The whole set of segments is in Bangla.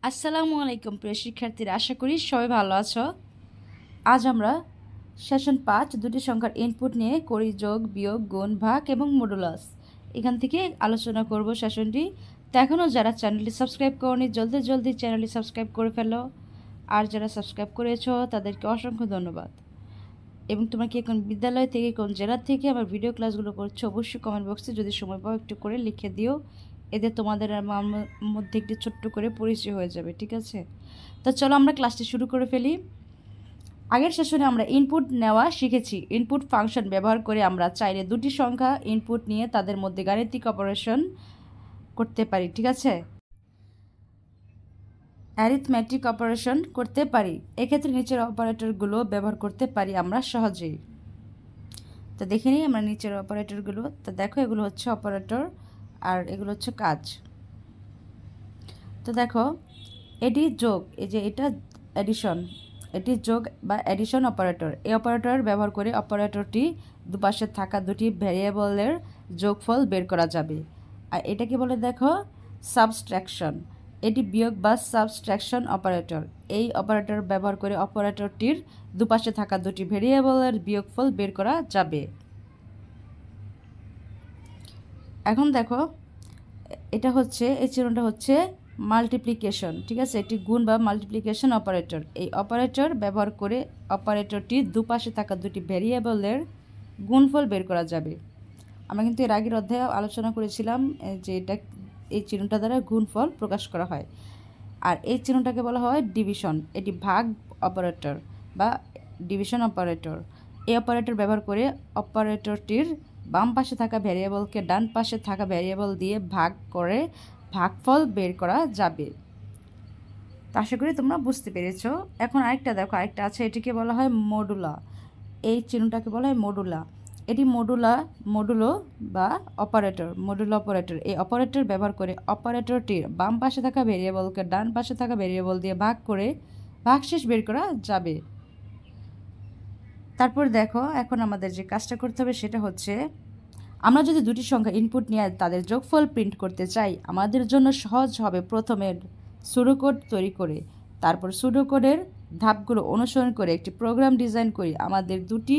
আসসালামু আলাইকুম প্রিয় শিক্ষার্থীরা, আশা করি সবাই ভালো আছো। আজ আমরা সেশন 5 দুটি সংখ্যার ইনপুট নিয়ে করি যোগ, বিয়োগ, গুণ, ভাগ এবং মডুলাস। এখান থেকে আলোচনা করব সেশনটি। তো এখনও যারা চ্যানেলটি সাবস্ক্রাইব করনি জলদি জলদি চ্যানেলটি সাবস্ক্রাইব করে ফেলো, আর যারা সাবস্ক্রাইব করেছো তাদেরকে অসংখ্য ধন্যবাদ। এবং তোমরা কি এখন বিদ্যালয় থেকে কোন জেলা থেকে আমার ভিডিও ক্লাসগুলো করছো অবশ্যই কমেন্ট বক্সে যদি সময় পাও একটু করে লিখে দিও। এতে তোমাদের আমার মধ্যে একটু ছোট্ট করে পরিচয় হয়ে যাবে, ঠিক আছে? তো চলো আমরা ক্লাসটি শুরু করে ফেলি। আগের সেশনে আমরা ইনপুট নেওয়া শিখেছি। ইনপুট ফাংশন ব্যবহার করে আমরা চাইলে দুটি সংখ্যা ইনপুট নিয়ে তাদের মধ্যে গাণিতিক অপারেশন করতে পারি, ঠিক আছে? অ্যারিথমেটিক অপারেশন করতে পারি। এক্ষেত্রে নিচের অপারেটরগুলো ব্যবহার করতে পারি আমরা সহজেই। তো দেখে নিই আমরা নিচের অপারেটরগুলো। তো দেখো, এগুলো হচ্ছে অপারেটর আর এগুলো হচ্ছে কাজ। তো দেখো, এটি যোগ, এই যে এটা এডিশন, এটি যোগ বা এডিশন অপারেটর। এই অপারেটর ব্যবহার করে অপারেটরটি দুপাশে থাকা দুটি ভ্যারিয়েবলের যোগফল বের করা যাবে। আর এটাকে বলে দেখো সাবস্ট্রাকশন। এটি বিয়োগ বা সাবস্ট্রাকশন অপারেটর। এই অপারেটর ব্যবহার করে অপারেটরটির দুপাশে থাকা দুটি ভ্যারিয়েবলের বিয়োগফল বের করা যাবে। এখন দেখো, এটা হচ্ছে, এই চিহ্নটা হচ্ছে মাল্টিপ্লিকেশন, ঠিক আছে? এটি গুণ বা মাল্টিপ্লিকেশন অপারেটর। এই অপারেটর ব্যবহার করে অপারেটরটির দুপাশে থাকা দুটি ভ্যারিয়েবলের গুণফল বের করা যাবে। আমরা কিন্তু এর আগের অধ্যায়ে আলোচনা করেছিলাম যে এটা, এই চিহ্নটা দ্বারা গুণফল প্রকাশ করা হয়। আর এই চিহ্নটাকে বলা হয় ডিভিশন। এটি ভাগ অপারেটর বা ডিভিশন অপারেটর। এই অপারেটর ব্যবহার করে অপারেটরটির বাম পাশে থাকা ভ্যারিয়েবলকে ডান পাশে থাকা ভ্যারিয়েবল দিয়ে ভাগ করে ভাগফল বের করা যাবে। আশা করি তোমরা বুঝতে পেরেছো। এখন আরেকটা দেখো, আরেকটা আছে, এটিকে বলা হয় মডুলা। এই চিহ্নটাকে বলা হয় মডুলা। এটি মডুলো বা অপারেটর, মডুলো অপারেটর। এই অপারেটর ব্যবহার করে অপারেটরটির বাম পাশে থাকা ভেরিয়েবলকে ডান পাশে থাকা ভেরিয়েবল দিয়ে ভাগ করে ভাগশেষ বের করা যাবে। তারপর দেখো, এখন আমাদের যে কাজটা করতে হবে সেটা হচ্ছে, আমরা যদি দুটি সংখ্যা ইনপুট নিয়ে তাদের যোগফল প্রিন্ট করতে চাই, আমাদের জন্য সহজ হবে প্রথমে সুডোকোড তৈরি করে, তারপর সুডোকোডের ধাপগুলো অনুসরণ করে একটি প্রোগ্রাম ডিজাইন করি। আমাদের দুটি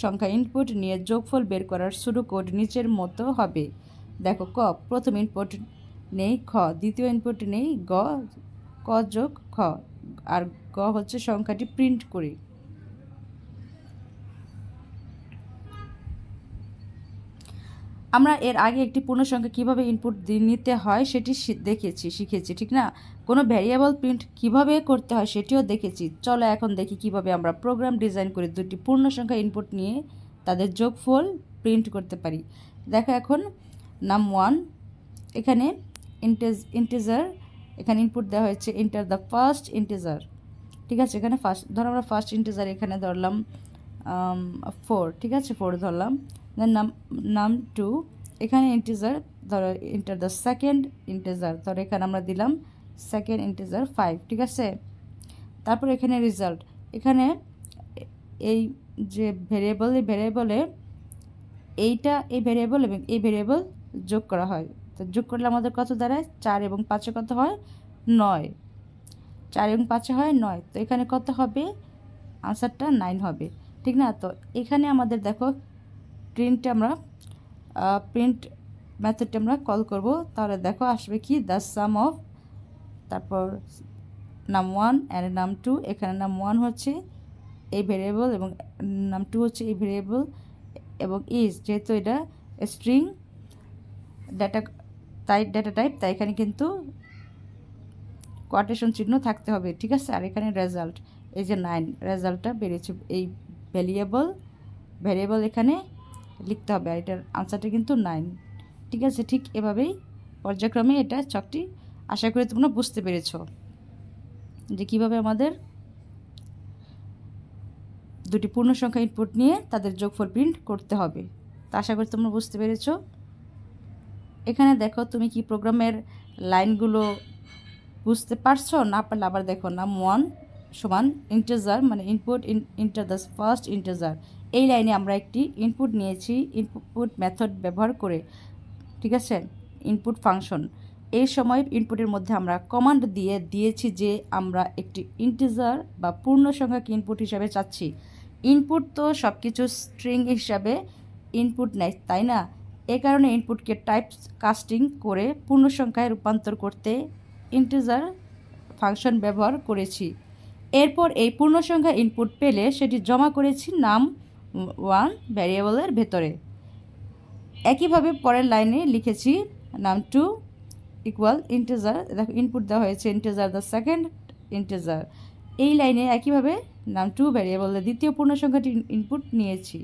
সংখ্যা ইনপুট নিয়ে যোগফল বের করার সুডোকোড নিচের মতো হবে। দেখো, ক প্রথম ইনপুট নেই খ, দ্বিতীয় ইনপুট নেই গ, ক যোগ খ, আর গ হচ্ছে সংখ্যাটি প্রিন্ট করি। আমরা এর আগে একটি পূর্ণসংখ্যা কীভাবে ইনপুট নিতে হয় সেটি শিখেছি, ঠিক না? কোনো ভ্যারিয়েবল প্রিন্ট কিভাবে করতে হয় সেটিও দেখেছি। চলো এখন দেখি কিভাবে আমরা প্রোগ্রাম ডিজাইন করে দুটি পূর্ণসংখ্যা ইনপুট নিয়ে তাদের যোগফল প্রিন্ট করতে পারি। দেখো, এখন নাম 1, এখানে ইন্টিজার, এখানে ইনপুট দেওয়া হয়েছে এন্টার দ্য ফার্স্ট ইন্টিজার, ঠিক আছে? এখানে ধরো আমরা ফার্স্ট ইন্টিজার এখানে ধরলাম 4, ঠিক আছে? 4 ধরলাম। দেন নাম 2, এখানে ইন্টিজার ধরো এন্টার দ্য সেকেন্ড ইন্টিজার, ধরো এখানে আমরা দিলাম সেকেন্ড ইন্টিজার 5, ঠিক আছে? তারপর এখানে রেজাল্ট, এখানে এই যে ভেরিয়েবল, এই ভেরিয়েবলে এই ভেরিয়েবল এবং এই ভেরিয়েবল যোগ করা হয়। তো যোগ করলে আমাদের কত দাঁড়ায়? 4 এবং 5 কত হয়? 9। 4 এবং 5 হয় 9। তো এখানে কত হবে? আনসারটা 9 হবে, ঠিক না? তো এখানে আমাদের দেখো প্রিন্ট মেথডটা আমরা কল করব। তাহলে দেখো আসবে কি, দ্য সাম অফ, তারপর নাম 1 অ্যান্ড নাম 2। এখানে নাম 1 হচ্ছে এই ভেরিয়েবল এবং নাম 2 হচ্ছে এই ভেরিয়েবল, এবং ইজ, যেহেতু এটা স্ট্রিং ডেটা টাইপ, তাই এখানে কিন্তু কোয়াটেশন চিহ্ন থাকতে হবে, ঠিক আছে? আর এখানে রেজাল্ট, এই যে 9, রেজাল্টটা বেরিয়েছে, এই ভ্যারিয়েবল এখানে লিখতে হবে, আর এটার আনসারটা কিন্তু 9, ঠিক আছে? ঠিক এভাবেই পর্যায়ক্রমে এটা ছকটি, আশা করি তোমরা বুঝতে পেরেছ যে কীভাবে আমাদের দুটি পূর্ণসংখ্যা ইনপুট নিয়ে তাদের যোগফল প্রিন্ট করতে হবে। তা আশা করি তোমরা বুঝতে পেরেছ। এখানে দেখো, তুমি কি প্রোগ্রামের লাইনগুলো বুঝতে পারছো? না পারলে আবার দেখো, নাম 1 সমান ইন্টিজার, মানে input enter the first integer. এই লাইনে আমরা একটি ইনপুট নিয়েছি ইনপুট মেথড ব্যবহার করে, ঠিক আছে? ইনপুট ফাংশন এই সময় ইনপুটের মধ্যে আমরা কমান্ড দিয়েছি যে আমরা একটি ইন্টিজার বা পূর্ণ সংখ্যাকে ইনপুট হিসাবে চাচ্ছি। ইনপুট তো সব কিছু স্ট্রিং হিসাবে ইনপুট নেয়, তাই না? এ কারণে ইনপুটকে টাইপ কাস্টিং করে পূর্ণ সংখ্যায় রূপান্তর করতে ইন্টিজার ফাংশন ব্যবহার করেছি। এরপর এই পূর্ণ সংখ্যা ইনপুট পেলে সেটি জমা করেছি num1 ভ্যারিয়েবলের ভেতরে। একইভাবে পরের লাইনে লিখেছি num2 ইকুয়াল ইন্টিজার, দেখো ইনপুট দেওয়া হয়েছে ইন্টিজার দ্য সেকেন্ড ইন্টিজার। এই লাইনে একইভাবে num2 ভ্যারিয়েবলের দ্বিতীয় পূর্ণ সংখ্যাটি ইনপুট নিয়েছি।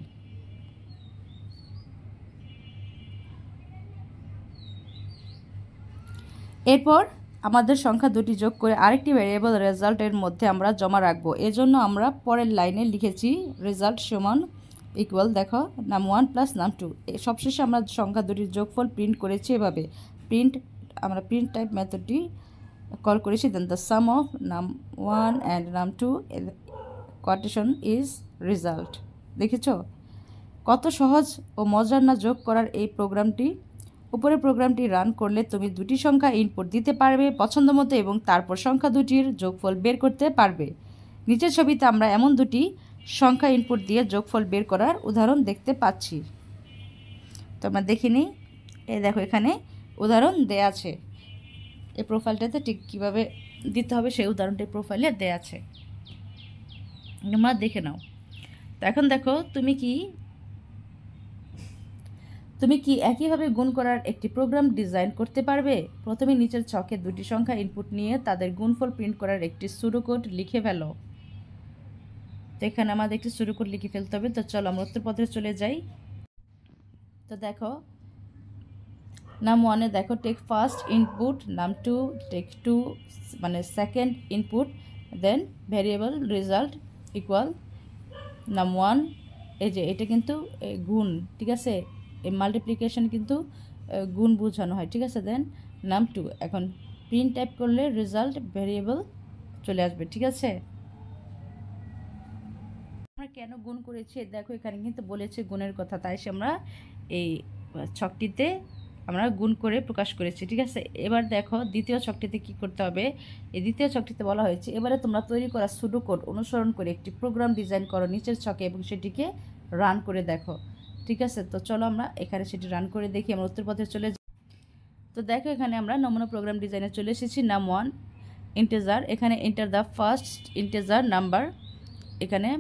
এরপর আমাদের সংখ্যা দুটি যোগ করে আরেকটি ভ্যারিয়েবল রেজাল্টের মধ্যে আমরা জমা রাখবো। এজন্য আমরা পরের লাইনে লিখেছি রেজাল্ট সমান ইকুয়াল, দেখো num1 প্লাস num2। সবশেষে আমরা সংখ্যা দুটির যোগফল প্রিন্ট করেছি এভাবে। আমরা প্রিন্ট টাইপ মেথডটি কল করেছি, then the sum of num1 and num2 quotation is result. দেখেছো কত সহজ ও মজার না যোগ করার এই প্রোগ্রামটি? উপরে প্রোগ্রামটি রান করলে তুমি দুটি সংখ্যা ইনপুট দিতে পারবে পছন্দ মতো এবং তারপর সংখ্যা দুটির যোগফল বের করতে পারবে। নিচের ছবিতে আমরা এমন দুটি সংখ্যা ইনপুট দিয়ে যোগফল বের করার উদাহরণ দেখতে পাচ্ছি। তো আমরা দেখে নিই। এই দেখো এখানে উদাহরণ দেয়া আছে, এই প্রোফাইলটাতে ঠিক কীভাবে দিতে হবে সেই উদাহরণটি প্রোফাইলে দেয়া আছে, তোমরা দেখে নাও। তো এখন দেখো তুমি কি একইভাবে গুণ করার একটি প্রোগ্রাম ডিজাইন করতে পারবে? প্রথমে নিচের ছকে দুটি সংখ্যা ইনপুট নিয়ে তাদের গুণফল প্রিন্ট করার একটি সুডোকোড লিখে ফেলো। তো এখানে আমাদের একটি সুডোকোড লিখে ফেলতে হবে। তো চলো আমরা উত্তরপত্রে চলে যাই। তো দেখো num1 দেখো take first input, num2 take 2 মানে সেকেন্ড ইনপুট, দেন ভ্যারিয়েবল রেজাল্ট ইকুয়াল num1। এই যে এটা কিন্তু গুণ, ঠিক আছে? এই মাল্টিপ্লিকেশন কিন্তু গুণ বোঝানো হয়, ঠিক আছে? দেন num2। এখন প্রিন্ট টাইপ করলে রেজাল্ট ভ্যারিয়েবল চলে আসবে, ঠিক আছে? আমরা কেন গুণ করেছি দেখো এখানে কিন্তু বলেছে গুণের কথা, তাই আমরা এই ছকটিতে আমরা গুণ করে প্রকাশ করেছি, ঠিক আছে? এবার দেখো দ্বিতীয় ছকটিতে কি করতে হবে। এই দ্বিতীয় ছকটিতে বলা হয়েছে এবারে তোমরা তৈরি করা সুডোকোড অনুসরণ করে একটি প্রোগ্রাম ডিজাইন করো নিচের ছকে এবং সেটিকে রান করে দেখো, ঠিক আছে? তো চলো আমরা এখানে সেটি রান করে দেখি। আমরা উত্তরপত্রে চলে যাই। তো দেখো এখানে আমরা নমুনা প্রোগ্রাম ডিজাইনে চলে এসেছি। num1 ইন্টিজার, এখানে enter the first integer number. এখানে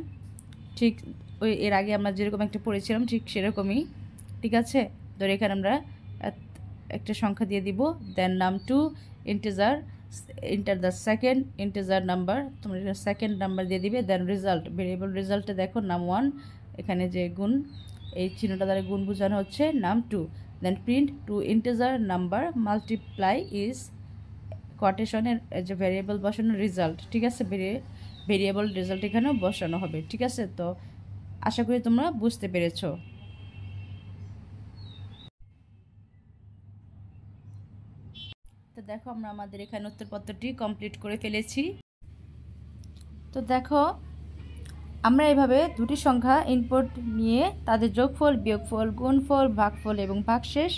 ঠিক ওই এর আগে আমরা যেরকম একটা পড়েছিলাম ঠিক সেরকমই, ঠিক আছে? ধরে এখানে আমরা একটা সংখ্যা দিয়ে দিব। দেন num2 integer, enter the second integer number, তোমরা সেকেন্ড নাম্বার দিয়ে দিবে। দেন রেজাল্ট, ভেরিয়েবল রেজাল্টে দেখো num1, এখানে যে গুণ এই চিহ্নটা দ্বারা গুণ বোঝানো হচ্ছে num2। Then print two integer number multiply is কোটেশনের যে ভ্যারিয়েবল বসানো রেজাল্ট, ঠিক আছে? ভেরিয়েবল রেজাল্ট এখানেও বসানো হবে, ঠিক আছে? তো আশা করি তোমরা বুঝতে পেরেছো। তো দেখো আমরা আমাদের এখানে উত্তরপত্রটি কমপ্লিট করে ফেলেছি। তো দেখো আমরা এভাবে দুটি সংখ্যা ইনপুট নিয়ে তাদের যোগফল, বিয়োগফল, গুণফল, ভাগফল এবং ভাগশেষ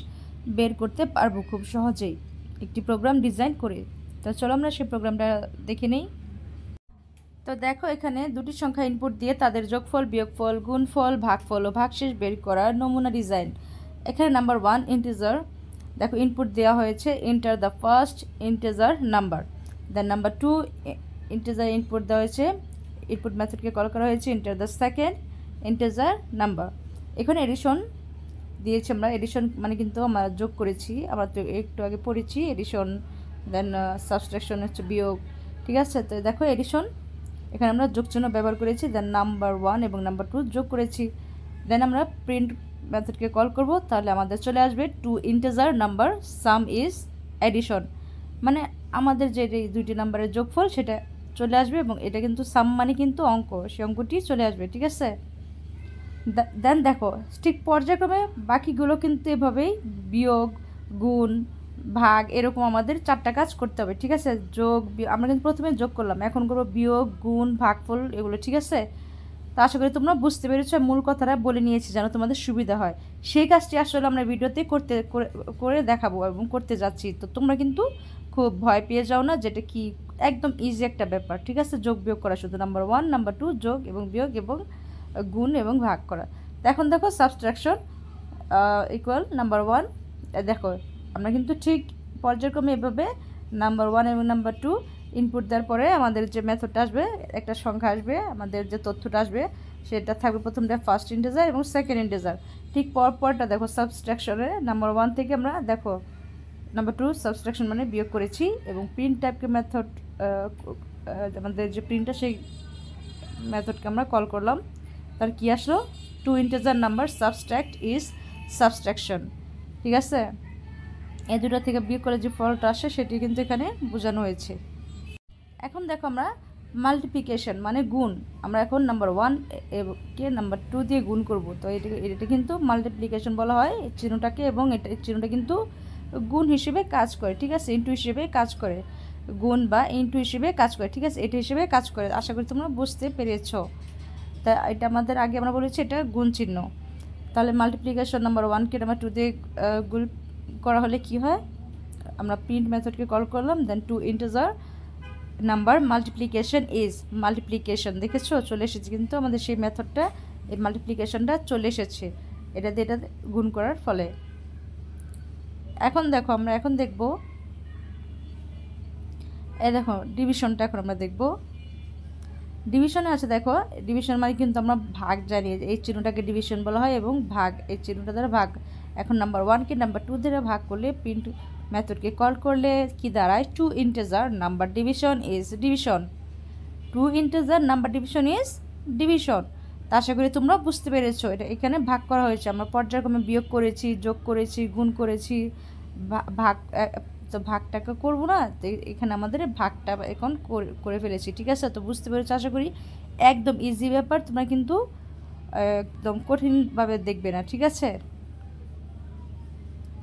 বের করতে পারবো খুব সহজেই একটি প্রোগ্রাম ডিজাইন করে। তো চলো আমরা সেই প্রোগ্রামটা দেখে নেই। তো দেখো এখানে দুটি সংখ্যা ইনপুট দিয়ে তাদের যোগফল, বিয়োগফল, গুণফল, ভাগফল ও ভাগশেষ বের করার নমুনা ডিজাইন। এখানে নাম্বার 1 ইন্টিজার, দেখো ইনপুট দেওয়া হয়েছে enter the first integer number. Then number 2 integer input দেওয়া হয়েছে, ইনপুট মেথডকে কল করা হয়েছে enter the second integer number. এখানে এডিশন দিয়েছি আমরা, এডিশন মানে কিন্তু আমরা যোগ করেছি, আমরা তো একটু আগে পড়েছি এডিশন। দেন সাবট্রাকশন হচ্ছে বিয়োগ, ঠিক আছে? তো দেখো এডিশন এখানে আমরা যোগ চিহ্ন ব্যবহার করেছি। দেন নাম্বার 1 এবং নাম্বার 2 যোগ করেছি। দেন আমরা প্রিন্ট মেথডকে কল করব, তাহলে আমাদের চলে আসবে two integer number sum is addition, মানে আমাদের যে দুইটি নাম্বারের যোগফল সেটা চলে আসবে এবং এটা কিন্তু সাম মানে কিন্তু অঙ্ক, সেই অঙ্কটি চলে আসবে, ঠিক আছে? দেন দেখো ঠিক পর্যায়ক্রমে বাকিগুলো কিন্তু এভাবেই বিয়োগ, গুণ, ভাগ এরকম আমাদের 4টা কাজ করতে হবে, ঠিক আছে? যোগ, আমরা কিন্তু প্রথমে যোগ করলাম, এখন করবো বিয়োগ, গুণ, ভাগফল এগুলো, ঠিক আছে? তো আশা করি তোমরা বুঝতে পেরেছো, মূল কথাটা বলে নিয়েছি যেন তোমাদের সুবিধা হয়। সেই কাজটি আসলে আমরা ভিডিওতে করে দেখাবো এবং করতে যাচ্ছি। তো তোমরা কিন্তু খুব ভয় পেয়ে যাও না, যেটা কি একদম ইজি একটা ব্যাপার, ঠিক আছে। যোগ বিয়োগ করা শুধু, নাম্বার 1 নাম্বার 2 যোগ এবং বিয়োগ এবং গুণ এবং ভাগ করা। তো এখন দেখো সাবট্রাকশন ইকুয়াল নাম্বার 1। দেখো আমরা কিন্তু ঠিক পর্যায়ক্রমে এভাবে নাম্বার 1 এবং নাম্বার 2 ইনপুট দেওয়ার পরে আমাদের যে মেথডটা আসবে, একটা সংখ্যা আসবে, আমাদের যে তথ্যটা আসবে সেটা থাকবে প্রথমটা ফার্স্ট ইন্টিজার এবং সেকেন্ড ইন্টিজার। ঠিক পরপরটা দেখো সাবট্রাকশনে নাম্বার 1 থেকে আমরা দেখো নাম্বার 2 সাবট্রাকশন মানে বিয়োগ করেছি এবং প্রিন্ট টাইপকে মেথড, আমাদের যে প্রিন্টটা সেই মেথডকে আমরা কল করলাম। তার কি আসলো, 2 integer number subtract is subtraction, ঠিক আছে। এই দুটো থেকে বিয়োগ করে যে ফলটা আসে সেটি কিন্তু এখানে বোঝানো হয়েছে। এখন দেখো আমরা মাল্টিপ্লিকেশন মানে গুণ, আমরা এখন নাম্বার 1 কে নাম্বার 2 দিয়ে গুণ করব। তো এটা কিন্তু মাল্টিপ্লিকেশন বলা হয় এই চিহ্নটাকে, এবং এটা চিহ্নটা কিন্তু গুণ হিসেবে কাজ করে, ঠিক আছে, ইনটু হিসেবে কাজ করে, গুণ বা ইনটু হিসেবে কাজ করে, ঠিক আছে, এটা হিসেবে কাজ করে। আশা করি তোমরা বুঝতে পেরেছো। তা এটা আমাদের আগে আমরা বলেছি এটা গুণ চিহ্ন। তাহলে মাল্টিপ্লিকেশন নাম্বার 1কে নাম্বার 2 দিয়ে গুণ করা হলে কি হয়, আমরা প্রিন্ট মেথডকে কল করলাম, দেন 2 integer number multiplication is multiplication, দেখেছো চলে এসেছে কিন্তু আমাদের সেই মেথডটা, এই মাল্টিপ্লিকেশনটা চলে এসেছে এটা দিয়ে এটা গুণ করার ফলে। এখন দেখো আমরা এখন দেখব, এই দেখো ডিভিশনটা এখন আমরা দেখব। ডিভিশনে আছে দেখো, ডিভিশন মানে কিন্তু আমরা ভাগ জানি, এই চিহ্নটাকে ডিভিশন বলা হয় এবং ভাগ এই চিহ্নটা দ্বারা ভাগ। এখন নাম্বার 1কে নাম্বার 2 দ্বারা ভাগ করলে, প্রিন্ট মেথডকে কল করলে কি দাঁড়ায়, 2 integer number division is division, 2 integer number division is division. তা আশা করি তোমরা বুঝতে পেরেছো। এটা এখানে ভাগ করা হয়েছে, আমরা পর্যায়ক্রমে বিয়োগ করেছি, যোগ করেছি, গুণ করেছি, ভাগ, তো ভাগটাকে করবো না, তো এখানে আমাদের ভাগটা এখন করে ফেলেছি, ঠিক আছে। তো বুঝতে পেরেছো আশা করি, একদম ইজি ব্যাপার, তোমরা কিন্তু একদম কঠিনভাবে দেখবে না, ঠিক আছে।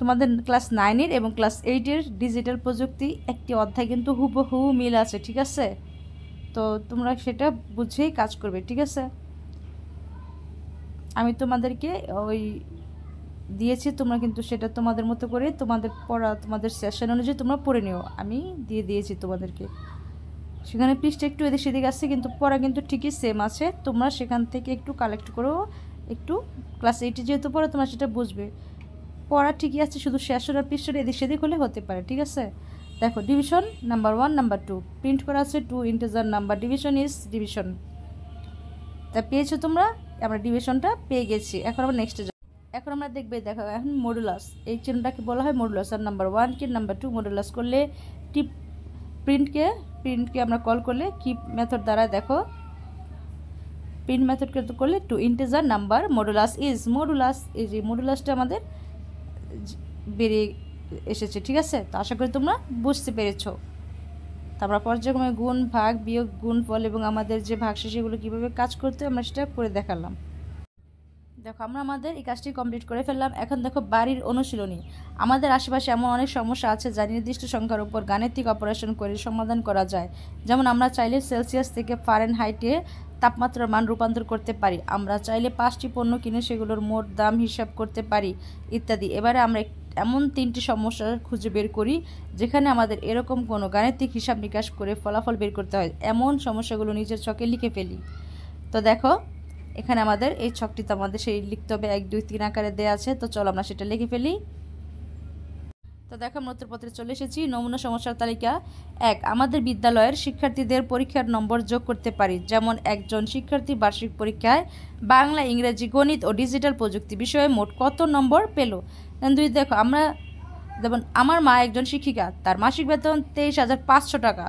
তোমাদের ক্লাস 9-এর এবং ক্লাস 8-এর ডিজিটাল প্রযুক্তি একটি অধ্যায় কিন্তু হুবহু মিল আছে, ঠিক আছে। তো তোমরা সেটা বুঝেই কাজ করবে, ঠিক আছে। আমি তোমাদেরকে ওই দিয়েছি, তোমরা কিন্তু সেটা তোমাদের মতো করে তোমাদের পড়া, তোমাদের সেশন অনুযায়ী তোমরা পড়ে নিও। আমি দিয়ে দিয়েছি তোমাদেরকে, সেখানে পৃষ্ঠা একটু এদিক সেদিক আসছে কিন্তু পড়া কিন্তু ঠিকই সেম আছে। তোমরা সেখান থেকে একটু কালেক্ট করো, একটু ক্লাস 8-এ যেহেতু পড়ো তোমরা সেটা বুঝবে, পড়া ঠিকই আছে, শুধু সেশন আর পৃষ্ঠাটা এদিক সেদিক হলে হতে পারে, ঠিক আছে। দেখো ডিভিশন নাম্বার 1 নাম্বার 2 প্রিন্ট করা আছে, 2 integer number division is division. তা পেয়েছো তোমরা, আমরা ডিভিশনটা পেয়ে গেছি। এখন আমরা নেক্সটে যাই। এখন আমরা দেখবে, দেখো এখন মডুলাস, এই চিহ্নটাকে বলা হয় মডুলাস। আর নাম্বার 1কে নাম্বার 2 মডুলাস করলে, টিপ প্রিন্টকে আমরা কল করলে কি মেথড দ্বারা, দেখো প্রিন্ট মেথডকে করলে 2 integer number modulus is modulus, এই যে মডুলাসটা আমাদের বেরিয়ে এসেছে, ঠিক আছে। তো আশা করি তোমরা বুঝতে পেরেছো। আমরা পর্যায়ক্রমে গুণ, ভাগ, বিয়োগ, গুণফল এবং আমাদের যে ভাগশেষ সেগুলো কীভাবে কাজ করতে আমরা সেটা করে দেখালাম। দেখো আমরা আমাদের এই কাজটি কমপ্লিট করে ফেললাম। এখন দেখো বাড়ির অনুশীলনী। আমাদের আশেপাশে এমন অনেক সমস্যা আছে যা নির্দিষ্ট সংখ্যার উপর গাণিতিক অপারেশন করে সমাধান করা যায়। যেমন আমরা চাইলে সেলসিয়াস থেকে ফারেনহাইটে তাপমাত্রার মান রূপান্তর করতে পারি, আমরা চাইলে 5টি পণ্য কিনে সেগুলোর মোট দাম হিসাব করতে পারি ইত্যাদি। এবারে আমরা এমন 3টি সমস্যা খুঁজে বের করি যেখানে আমাদের এরকম কোনো গাণিতিক হিসাব নিকাশ করে ফলাফল বের করতে হয়। এমন সমস্যাগুলো নিজের ছকে লিখে ফেলি। তো দেখো এখানে আমাদের এই ছকটিতে আমাদের সেই লিখতে হবে 1 2 3 আকারে দেওয়া আছে। তো চলো আমরা সেটা লিখে ফেলি। তো দেখো আমরা উত্তরপত্রে চলে এসেছি। নমুনা সমস্যার তালিকা 1, আমাদের বিদ্যালয়ের শিক্ষার্থীদের পরীক্ষার নম্বর যোগ করতে পারি। যেমন একজন শিক্ষার্থী বার্ষিক পরীক্ষায় বাংলা, ইংরেজি, গণিত ও ডিজিটাল প্রযুক্তি বিষয়ে মোট কত নম্বর পেল। 2, দেখো আমরা যেমন আমার মা একজন শিক্ষিকা, তার মাসিক বেতন 23,500 টাকা।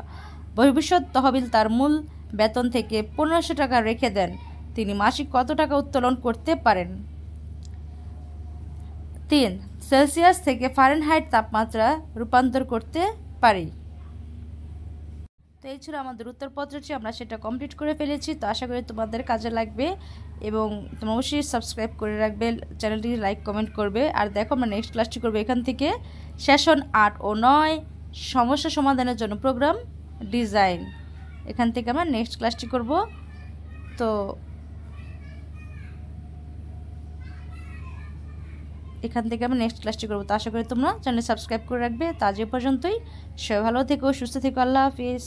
ভবিষ্যৎ তহবিল তার মূল বেতন থেকে 1500 টাকা রেখে দেন। তিনি মাসিক কত টাকা উত্তোলন করতে পারেন। 3, সেলসিয়াস থেকে ফারেনহাইট তাপমাত্রা রূপান্তর করতে পারি। তো এই ছিল আমাদের উত্তরপত্রটি, আমরা সেটা কমপ্লিট করে ফেলেছি। তো আশা করি তোমাদের কাজে লাগবে এবং তোমরা অবশ্যই সাবস্ক্রাইব করে রাখবে, চ্যানেলটি লাইক কমেন্ট করবে। আর দেখো আমরা নেক্সট ক্লাসটি করবো এখান থেকে সেশন 8 ও 9 সমস্যা সমাধানের জন্য প্রোগ্রাম ডিজাইন। এখান থেকে আমরা নেক্সট ক্লাসটি করব। তো এখান থেকে আমরা নেক্সট ক্লাসটি করবো। তো আশা করি তোমরা চ্যানেল সাবস্ক্রাইব করে রাখবে। তা আজ এ পর্যন্তই। সবাই ভালো থেকো, সুস্থ থেকো, আল্লাহ হাফিজ।